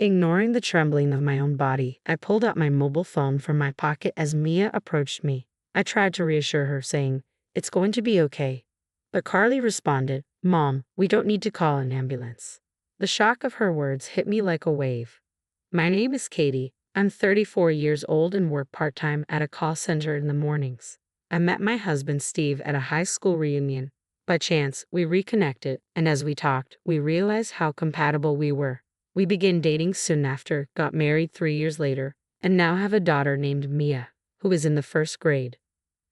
Ignoring the trembling of my own body, I pulled out my mobile phone from my pocket as Mia approached me. I tried to reassure her, saying, "It's going to be okay." But Carly responded, "Mom, we don't need to call an ambulance." The shock of her words hit me like a wave. My name is Katie. I'm 34 years old and work part-time at a call center in the mornings. I met my husband Steve at a high school reunion. By chance, we reconnected, and as we talked, we realized how compatible we were. We began dating soon after, got married 3 years later, and now have a daughter named Mia, who is in the first grade.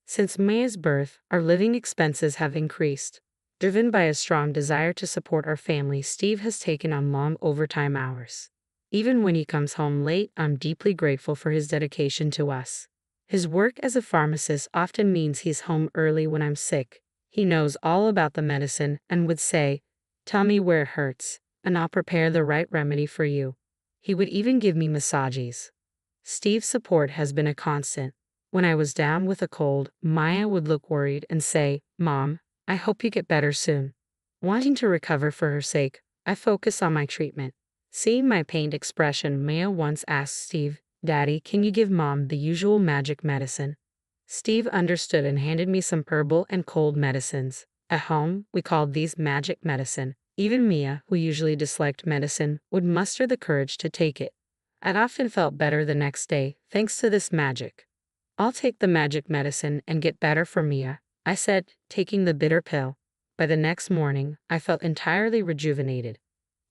Since Mia's birth, our living expenses have increased. Driven by a strong desire to support our family, Steve has taken on long overtime hours. Even when he comes home late, I'm deeply grateful for his dedication to us. His work as a pharmacist often means he's home early when I'm sick. He knows all about the medicine and would say, "Tell me where it hurts, and I'll prepare the right remedy for you." He would even give me massages. Steve's support has been a constant. When I was down with a cold, Maya would look worried and say, "Mom, I hope you get better soon." Wanting to recover for her sake, I focus on my treatment. Seeing my pained expression, Maya once asked Steve, "Daddy, can you give Mom the usual magic medicine?" Steve understood and handed me some herbal and cold medicines. At home, we called these magic medicine. Even Mia, who usually disliked medicine, would muster the courage to take it. I'd often felt better the next day, thanks to this magic. "I'll take the magic medicine and get better for Mia," I said, taking the bitter pill. By the next morning, I felt entirely rejuvenated.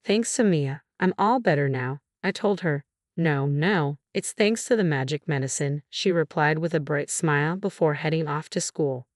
"Thanks to Mia, I'm all better now," I told her. No, it's thanks to the magic medicine," she replied with a bright smile before heading off to school.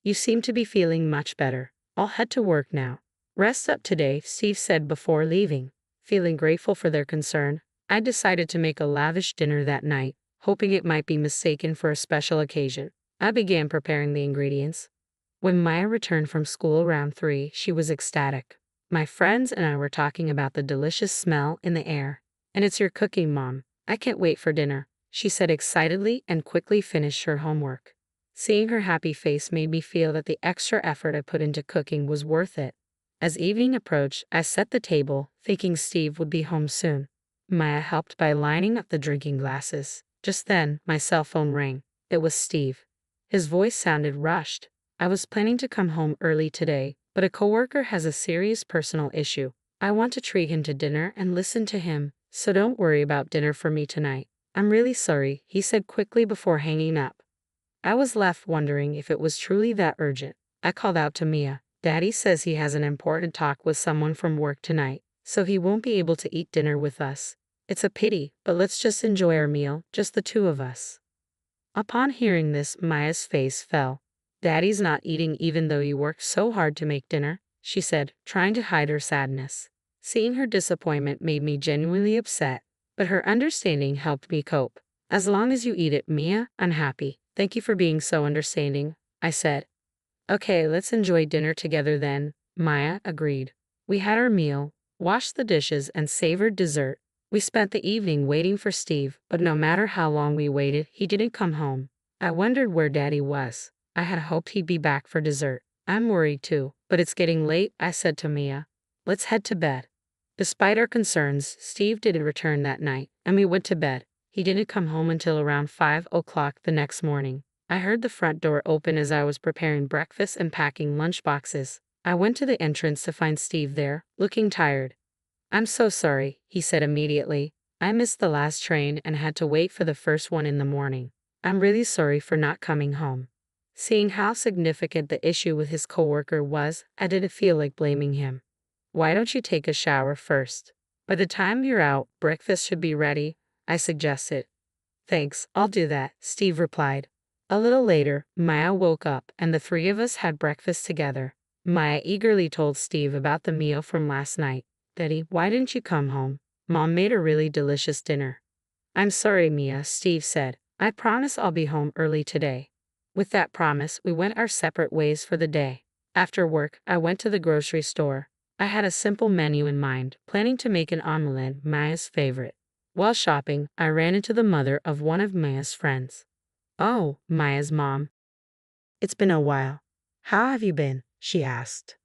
"You seem to be feeling much better. I'll head to work now." "Rest up today," Steve said before leaving. Feeling grateful for their concern, I decided to make a lavish dinner that night, hoping it might be mistaken for a special occasion. I began preparing the ingredients. When Maya returned from school around 3, she was ecstatic. "My friends and I were talking about the delicious smell in the air. And it's your cooking, Mom. I can't wait for dinner," she said excitedly and quickly finished her homework. Seeing her happy face made me feel that the extra effort I put into cooking was worth it. As evening approached, I set the table, thinking Steve would be home soon. Maya helped by lining up the drinking glasses. Just then, my cell phone rang. It was Steve. His voice sounded rushed. "I was planning to come home early today, but a coworker has a serious personal issue. I want to treat him to dinner and listen to him, so don't worry about dinner for me tonight. I'm really sorry," he said quickly before hanging up. I was left wondering if it was truly that urgent. I called out to Mia. "Daddy says he has an important talk with someone from work tonight, so he won't be able to eat dinner with us. It's a pity, but let's just enjoy our meal, just the two of us." Upon hearing this, Maya's face fell. "Daddy's not eating even though you worked so hard to make dinner," she said, trying to hide her sadness. Seeing her disappointment made me genuinely upset, but her understanding helped me cope. "As long as you eat it, Mia, I'm happy. Thank you for being so understanding," I said. "Okay, let's enjoy dinner together then," Maya agreed. We had our meal, washed the dishes, and savored dessert. We spent the evening waiting for Steve, but no matter how long we waited, he didn't come home. I wondered where Daddy was. I had hoped he'd be back for dessert. "I'm worried too, but it's getting late," I said to Mia. "Let's head to bed." Despite our concerns, Steve didn't return that night, and we went to bed. He didn't come home until around 5 o'clock the next morning. I heard the front door open as I was preparing breakfast and packing lunch boxes. I went to the entrance to find Steve there, looking tired. "I'm so sorry," he said immediately. "I missed the last train and had to wait for the first one in the morning. I'm really sorry for not coming home." Seeing how significant the issue with his coworker was, I didn't feel like blaming him. "Why don't you take a shower first? By the time you're out, breakfast should be ready," I suggested. "Thanks, I'll do that," Steve replied. A little later, Maya woke up and the three of us had breakfast together. Maya eagerly told Steve about the meal from last night. "Daddy, why didn't you come home? Mom made a really delicious dinner." "I'm sorry, Mia," Steve said. "I promise I'll be home early today." With that promise, we went our separate ways for the day. After work, I went to the grocery store. I had a simple menu in mind, planning to make an omelette, Maya's favorite. While shopping, I ran into the mother of one of Maya's friends. "Oh, Maya's mom. It's been a while. How have you been?" she asked.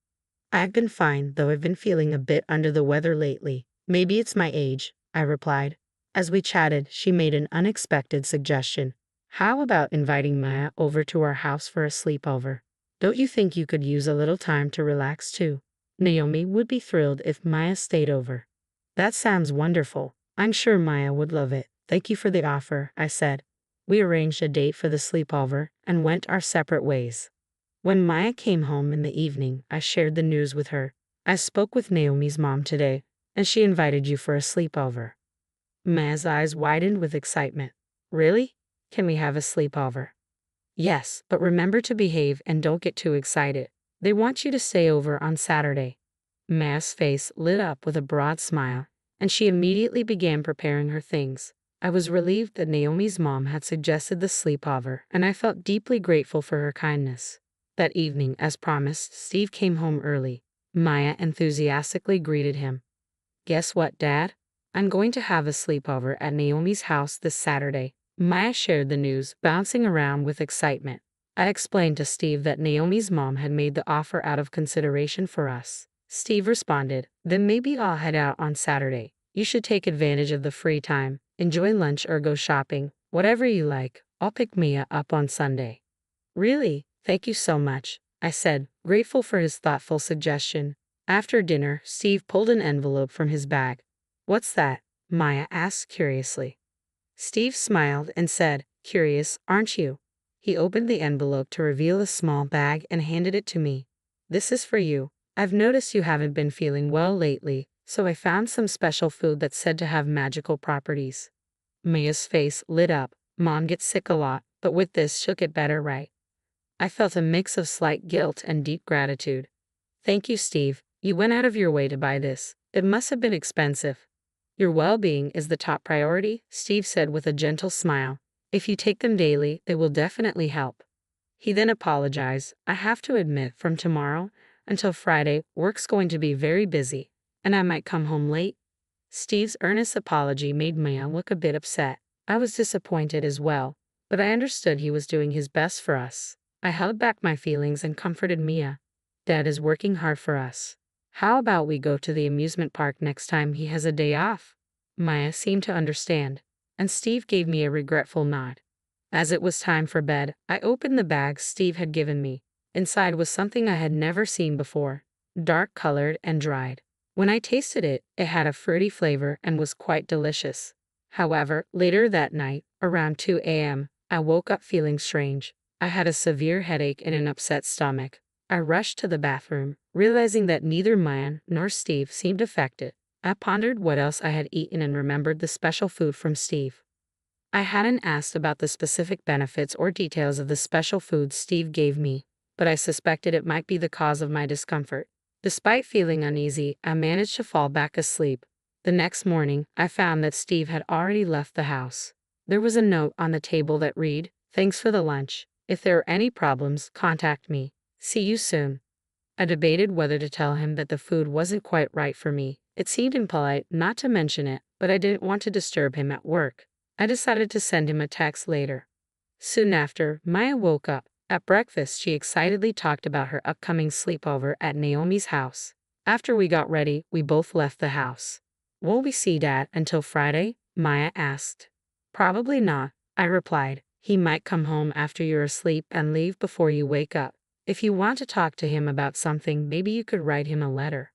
"I've been fine, though I've been feeling a bit under the weather lately. Maybe it's my age," I replied. As we chatted, she made an unexpected suggestion. How about inviting Maya over to our house for a sleepover? Don't you think you could use a little time to relax too? Naomi would be thrilled if Maya stayed over. That sounds wonderful. I'm sure Maya would love it. Thank you for the offer, I said. We arranged a date for the sleepover and went our separate ways. When Maya came home in the evening, I shared the news with her. I spoke with Naomi's mom today, and she invited you for a sleepover. Maya's eyes widened with excitement. Really? Can we have a sleepover? Yes, but remember to behave and don't get too excited. They want you to stay over on Saturday. Maya's face lit up with a broad smile, and she immediately began preparing her things. I was relieved that Naomi's mom had suggested the sleepover, and I felt deeply grateful for her kindness. That evening, as promised, Steve came home early. Maya enthusiastically greeted him. Guess what, Dad? I'm going to have a sleepover at Naomi's house this Saturday. Maya shared the news, bouncing around with excitement. I explained to Steve that Naomi's mom had made the offer out of consideration for us. Steve responded, then maybe I'll head out on Saturday. You should take advantage of the free time, enjoy lunch or go shopping, whatever you like. I'll pick Mia up on Sunday. Really? Thank you so much, I said, grateful for his thoughtful suggestion. After dinner, Steve pulled an envelope from his bag. What's that? Maya asked curiously. Steve smiled and said, curious, aren't you? He opened the envelope to reveal a small bag and handed it to me. This is for you. I've noticed you haven't been feeling well lately, so I found some special food that's said to have magical properties. Maya's face lit up. Mom gets sick a lot, but with this she'll get better, right? I felt a mix of slight guilt and deep gratitude. Thank you, Steve. You went out of your way to buy this. It must have been expensive. Your well-being is the top priority, Steve said with a gentle smile. If you take them daily, they will definitely help. He then apologized. I have to admit, from tomorrow until Friday, work's going to be very busy, and I might come home late. Steve's earnest apology made Maya look a bit upset. I was disappointed as well, but I understood he was doing his best for us. I held back my feelings and comforted Mia. Dad is working hard for us. How about we go to the amusement park next time he has a day off? Maya seemed to understand, and Steve gave me a regretful nod. As it was time for bed, I opened the bag Steve had given me. Inside was something I had never seen before, dark-colored and dried. When I tasted it, it had a fruity flavor and was quite delicious. However, later that night, around 2 a.m., I woke up feeling strange. I had a severe headache and an upset stomach. I rushed to the bathroom, realizing that neither Maya nor Steve seemed affected. I pondered what else I had eaten and remembered the special food from Steve. I hadn't asked about the specific benefits or details of the special food Steve gave me, but I suspected it might be the cause of my discomfort. Despite feeling uneasy, I managed to fall back asleep. The next morning, I found that Steve had already left the house. There was a note on the table that read, "Thanks for the lunch. If there are any problems, contact me. See you soon." I debated whether to tell him that the food wasn't quite right for me. It seemed impolite not to mention it, but I didn't want to disturb him at work. I decided to send him a text later. Soon after, Maya woke up. At breakfast, she excitedly talked about her upcoming sleepover at Naomi's house. After we got ready, we both left the house. Won't we see Dad until Friday? Maya asked. Probably not, I replied. He might come home after you're asleep and leave before you wake up. If you want to talk to him about something, maybe you could write him a letter.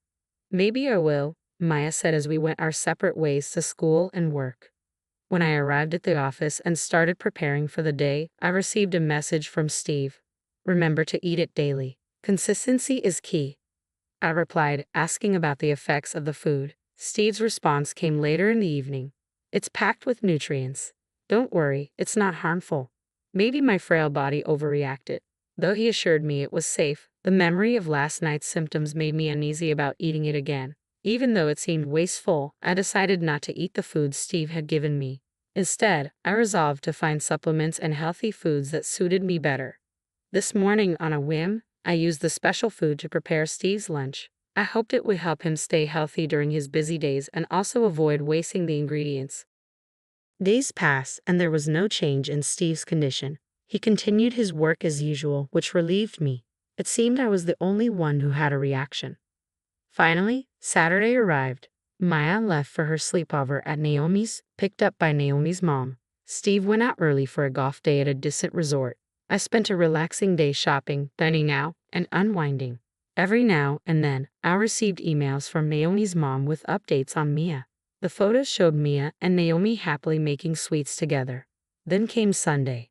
Maybe I will, Maya said as we went our separate ways to school and work. When I arrived at the office and started preparing for the day, I received a message from Steve. Remember to eat it daily. Consistency is key. I replied, asking about the effects of the food. Steve's response came later in the evening. It's packed with nutrients. Don't worry, it's not harmful. Maybe my frail body overreacted. Though he assured me it was safe, the memory of last night's symptoms made me uneasy about eating it again. Even though it seemed wasteful, I decided not to eat the food Steve had given me. Instead, I resolved to find supplements and healthy foods that suited me better. This morning, on a whim, I used the special food to prepare Steve's lunch. I hoped it would help him stay healthy during his busy days and also avoid wasting the ingredients. Days passed, and there was no change in Steve's condition. He continued his work as usual, which relieved me. It seemed I was the only one who had a reaction. Finally, Saturday arrived. Maya left for her sleepover at Naomi's, picked up by Naomi's mom. Steve went out early for a golf day at a distant resort. I spent a relaxing day shopping, dining out, and unwinding. Every now and then, I received emails from Naomi's mom with updates on Mia. The photos showed Mia and Naomi happily making sweets together. Then came Sunday.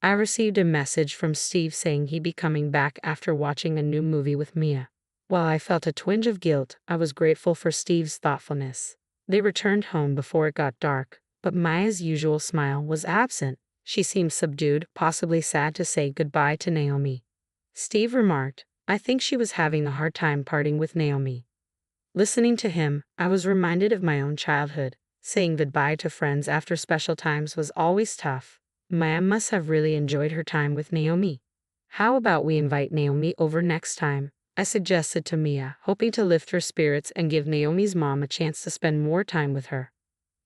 I received a message from Steve saying he'd be coming back after watching a new movie with Mia. While I felt a twinge of guilt, I was grateful for Steve's thoughtfulness. They returned home before it got dark, but Maya's usual smile was absent. She seemed subdued, possibly sad to say goodbye to Naomi. Steve remarked, "I think she was having a hard time parting with Naomi." Listening to him, I was reminded of my own childhood. Saying goodbye to friends after special times was always tough. Maya must have really enjoyed her time with Naomi. "How about we invite Naomi over next time?" I suggested to Mia, hoping to lift her spirits and give Naomi's mom a chance to spend more time with her.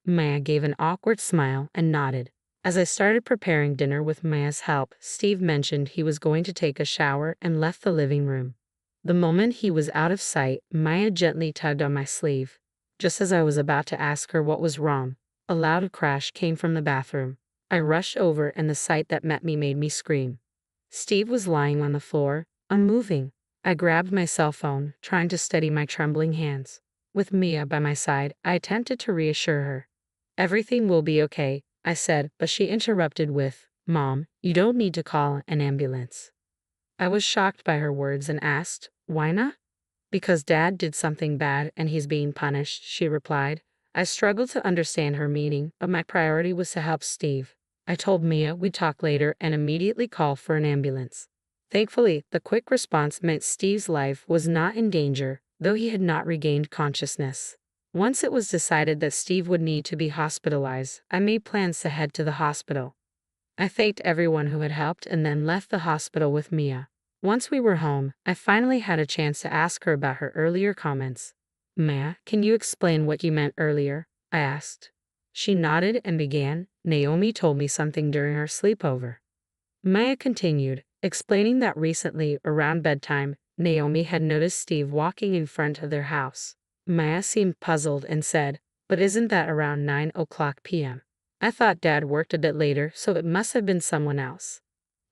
Maya gave an awkward smile and nodded. As I started preparing dinner with Maya's help, Steve mentioned he was going to take a shower and left the living room. The moment he was out of sight, Maya gently tugged on my sleeve. Just as I was about to ask her what was wrong, a loud crash came from the bathroom. I rushed over and the sight that met me made me scream. Steve was lying on the floor, unmoving. I grabbed my cell phone, trying to steady my trembling hands. With Mia by my side, I attempted to reassure her. "Everything will be okay," I said, but she interrupted with, "Mom, you don't need to call an ambulance." I was shocked by her words and asked, "Why not?" "Because Dad did something bad and he's being punished," she replied. I struggled to understand her meaning, but my priority was to help Steve. I told Mia we'd talk later and immediately call for an ambulance. Thankfully, the quick response meant Steve's life was not in danger, though he had not regained consciousness. Once it was decided that Steve would need to be hospitalized, I made plans to head to the hospital. I thanked everyone who had helped and then left the hospital with Mia. Once we were home, I finally had a chance to ask her about her earlier comments. "Mia, can you explain what you meant earlier?" I asked. She nodded and began, "Naomi told me something during our sleepover." Maya continued, explaining that recently, around bedtime, Naomi had noticed Steve walking in front of their house. Maya seemed puzzled and said, "But isn't that around 9 p.m.? I thought Dad worked a bit later, so it must have been someone else."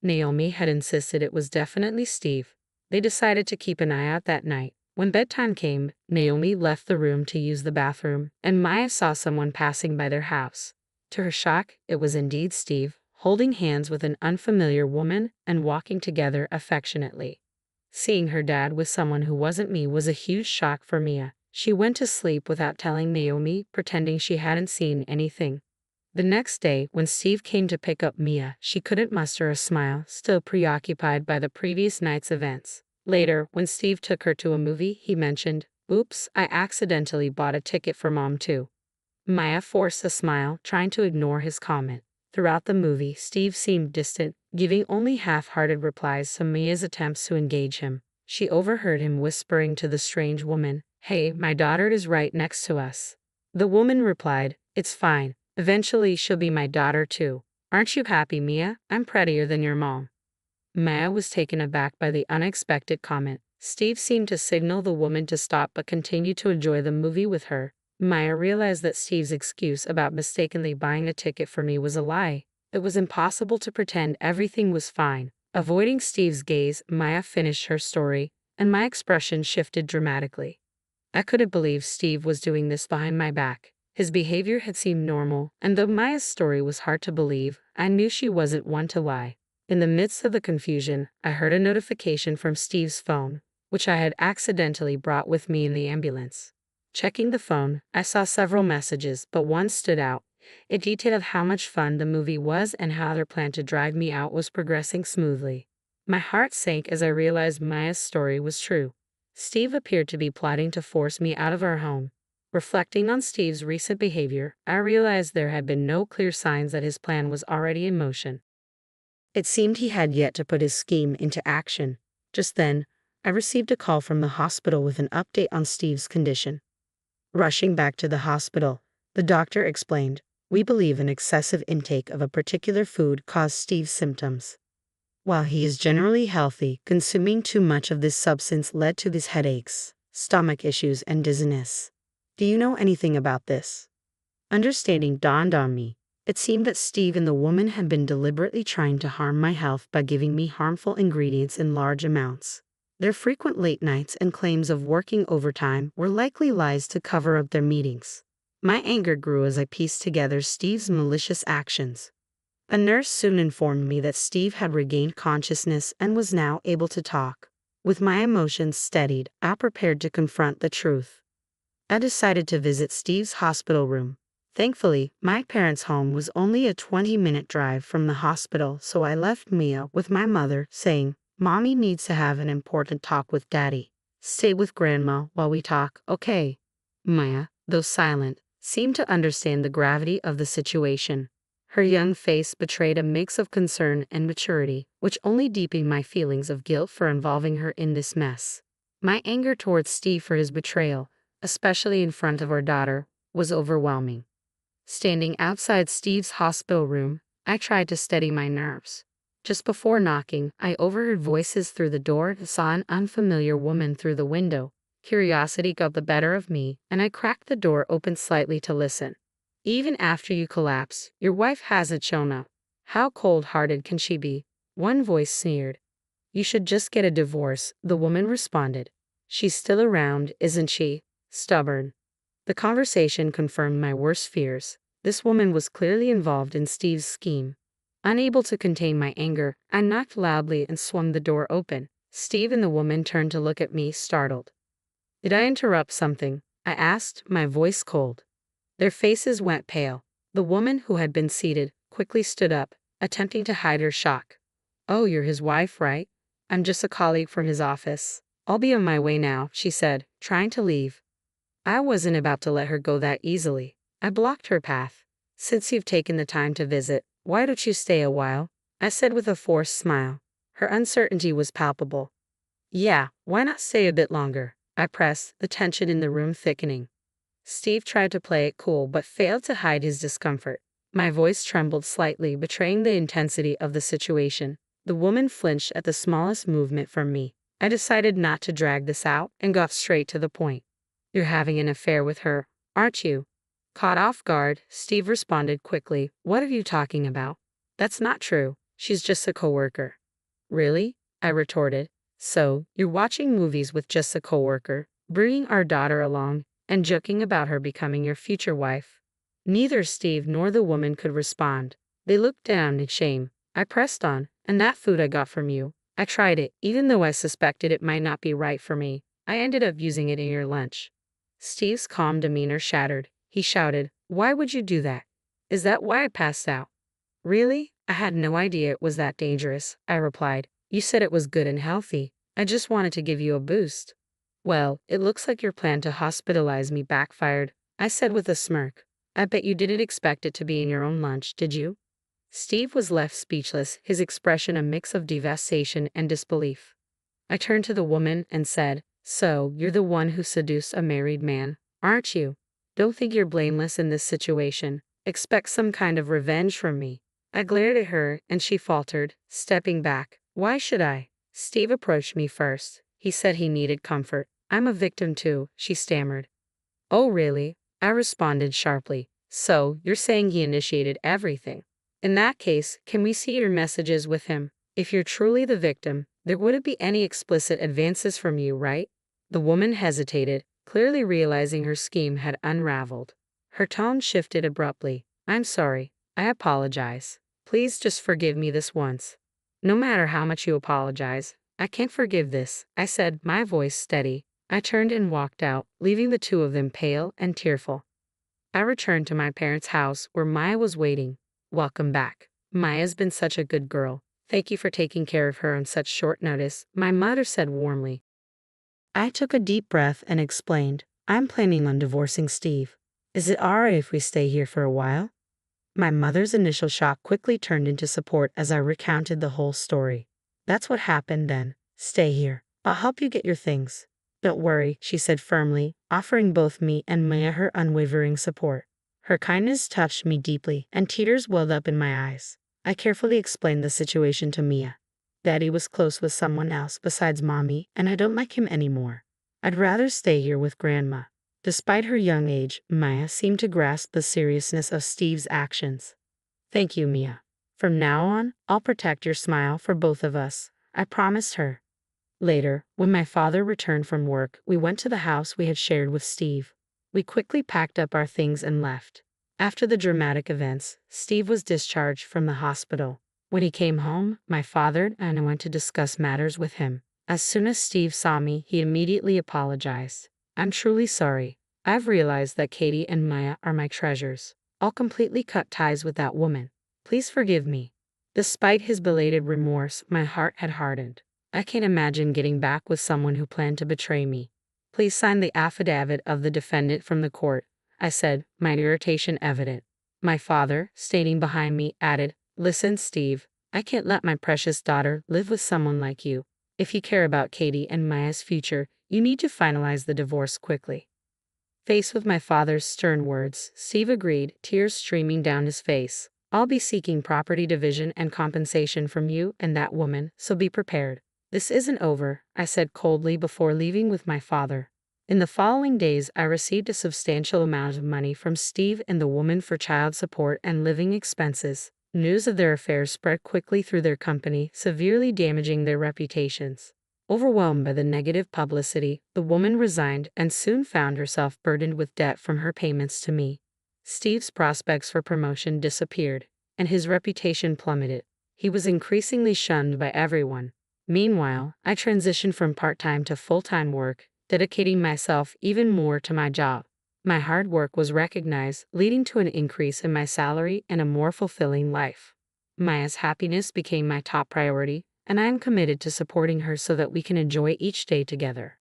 Naomi had insisted it was definitely Steve. They decided to keep an eye out that night. When bedtime came, Naomi left the room to use the bathroom, and Maya saw someone passing by their house. To her shock, it was indeed Steve, holding hands with an unfamiliar woman and walking together affectionately. Seeing her dad with someone who wasn't me was a huge shock for Mia. She went to sleep without telling Naomi, pretending she hadn't seen anything. The next day, when Steve came to pick up Mia, she couldn't muster a smile, still preoccupied by the previous night's events. Later, when Steve took her to a movie, he mentioned, "Oops, I accidentally bought a ticket for Mom too." Maya forced a smile, trying to ignore his comment. Throughout the movie, Steve seemed distant, giving only half-hearted replies to Mia's attempts to engage him. She overheard him whispering to the strange woman, "Hey, my daughter is right next to us." The woman replied, "It's fine. Eventually she'll be my daughter too. Aren't you happy, Mia? I'm prettier than your mom." Maya was taken aback by the unexpected comment. Steve seemed to signal the woman to stop but continued to enjoy the movie with her. Maya realized that Steve's excuse about mistakenly buying a ticket for me was a lie. It was impossible to pretend everything was fine. Avoiding Steve's gaze, Maya finished her story, and my expression shifted dramatically. I couldn't believe Steve was doing this behind my back. His behavior had seemed normal, and though Maya's story was hard to believe, I knew she wasn't one to lie. In the midst of the confusion, I heard a notification from Steve's phone, which I had accidentally brought with me in the ambulance. Checking the phone, I saw several messages, but one stood out. It detailed how much fun the movie was and how their plan to drive me out was progressing smoothly. My heart sank as I realized Maya's story was true. Steve appeared to be plotting to force me out of our home. Reflecting on Steve's recent behavior, I realized there had been no clear signs that his plan was already in motion. It seemed he had yet to put his scheme into action. Just then, I received a call from the hospital with an update on Steve's condition. Rushing back to the hospital, the doctor explained, "We believe an excessive intake of a particular food caused Steve's symptoms. While he is generally healthy, consuming too much of this substance led to his headaches, stomach issues, and dizziness. Do you know anything about this? Understanding dawned on me. It seemed that Steve and the woman had been deliberately trying to harm my health by giving me harmful ingredients in large amounts. Their frequent late nights and claims of working overtime were likely lies to cover up their meetings. My anger grew as I pieced together Steve's malicious actions. A nurse soon informed me that Steve had regained consciousness and was now able to talk. With my emotions steadied, I prepared to confront the truth. I decided to visit Steve's hospital room. Thankfully, my parents' home was only a 20-minute drive from the hospital, so I left Mia with my mother, saying, "Mommy needs to have an important talk with Daddy. Stay with Grandma while we talk, okay?" Mia, though silent, seemed to understand the gravity of the situation. Her young face betrayed a mix of concern and maturity, which only deepened my feelings of guilt for involving her in this mess. My anger towards Steve for his betrayal, especially in front of our daughter, was overwhelming. Standing outside Steve's hospital room, I tried to steady my nerves. Just before knocking, I overheard voices through the door and saw an unfamiliar woman through the window. Curiosity got the better of me, and I cracked the door open slightly to listen. "Even after you collapse, your wife hasn't shown up. How cold-hearted can she be?" One voice sneered. "You should just get a divorce," the woman responded. "She's still around, isn't she? Stubborn." The conversation confirmed my worst fears. This woman was clearly involved in Steve's scheme. Unable to contain my anger, I knocked loudly and swung the door open. Steve and the woman turned to look at me, startled. "Did I interrupt something?" I asked, my voice cold. Their faces went pale. The woman, who had been seated, quickly stood up, attempting to hide her shock. "Oh, you're his wife, right? I'm just a colleague from his office. I'll be on my way now," she said, trying to leave. I wasn't about to let her go that easily. I blocked her path. "Since you've taken the time to visit, why don't you stay a while?" I said with a forced smile. Her uncertainty was palpable. "Yeah, why not stay a bit longer?" I pressed, the tension in the room thickening. Steve tried to play it cool but failed to hide his discomfort. My voice trembled slightly, betraying the intensity of the situation. The woman flinched at the smallest movement from me. I decided not to drag this out and got straight to the point. "You're having an affair with her, aren't you?" Caught off guard, Steve responded quickly, "What are you talking about? That's not true. She's just a coworker." "Really?" I retorted. "So, you're watching movies with just a coworker, bringing our daughter along, and joking about her becoming your future wife?" Neither Steve nor the woman could respond. They looked down in shame. I pressed on, "And that food I got from you. I tried it, even though I suspected it might not be right for me. I ended up using it in your lunch." Steve's calm demeanor shattered. He shouted, "Why would you do that? Is that why I passed out?" "Really? I had no idea it was that dangerous," I replied. "You said it was good and healthy. I just wanted to give you a boost." "Well, it looks like your plan to hospitalize me backfired," I said with a smirk. "I bet you didn't expect it to be in your own lunch, did you?" Steve was left speechless, his expression a mix of devastation and disbelief. I turned to the woman and said, "So, you're the one who seduced a married man, aren't you? Don't think you're blameless in this situation. Expect some kind of revenge from me." I glared at her, and she faltered, stepping back. "Why should I?" Steve approached me first. He said he needed comfort. "I'm a victim too," she stammered. "Oh, really?" I responded sharply. "So, you're saying he initiated everything? In that case, can we see your messages with him? If you're truly the victim, there wouldn't be any explicit advances from you, right?" The woman hesitated, clearly realizing her scheme had unraveled. Her tone shifted abruptly. "I'm sorry. I apologize. Please just forgive me this once." "No matter how much you apologize, I can't forgive this," I said, my voice steady. I turned and walked out, leaving the two of them pale and tearful. I returned to my parents' house, where Maya was waiting. "Welcome back. Maya's been such a good girl. Thank you for taking care of her on such short notice," my mother said warmly. I took a deep breath and explained, "I'm planning on divorcing Steve. Is it alright if we stay here for a while?" My mother's initial shock quickly turned into support as I recounted the whole story. "That's what happened then. Stay here. I'll help you get your things." "Don't worry," she said firmly, offering both me and Maya her unwavering support. Her kindness touched me deeply, and tears welled up in my eyes. I carefully explained the situation to Mia. "Daddy was close with someone else besides Mommy, and I don't like him anymore. I'd rather stay here with Grandma." Despite her young age, Maya seemed to grasp the seriousness of Steve's actions. Thank you, Mia. From now on, I'll protect your smile for both of us, I promised her. Later, when my father returned from work, we went to the house we had shared with Steve. We quickly packed up our things and left. After the dramatic events, Steve was discharged from the hospital. When he came home, my father and I went to discuss matters with him. As soon as Steve saw me, he immediately apologized. I'm truly sorry. I've realized that Katie and Maya are my treasures. I'll completely cut ties with that woman. Please forgive me. Despite his belated remorse, my heart had hardened. I can't imagine getting back with someone who planned to betray me. Please sign the affidavit of the defendant from the court, I said, my irritation evident. My father, standing behind me, added, Listen, Steve, I can't let my precious daughter live with someone like you. If you care about Katie and Maya's future, you need to finalize the divorce quickly. Faced with my father's stern words, Steve agreed, tears streaming down his face. I'll be seeking property division and compensation from you and that woman, so be prepared. This isn't over, I said coldly before leaving with my father. In the following days, I received a substantial amount of money from Steve and the woman for child support and living expenses. News of their affairs spread quickly through their company, severely damaging their reputations. Overwhelmed by the negative publicity, the woman resigned and soon found herself burdened with debt from her payments to me. Steve's prospects for promotion disappeared, and his reputation plummeted. He was increasingly shunned by everyone. Meanwhile, I transitioned from part-time to full-time work, dedicating myself even more to my job. My hard work was recognized, leading to an increase in my salary and a more fulfilling life. Maya's happiness became my top priority, and I am committed to supporting her so that we can enjoy each day together.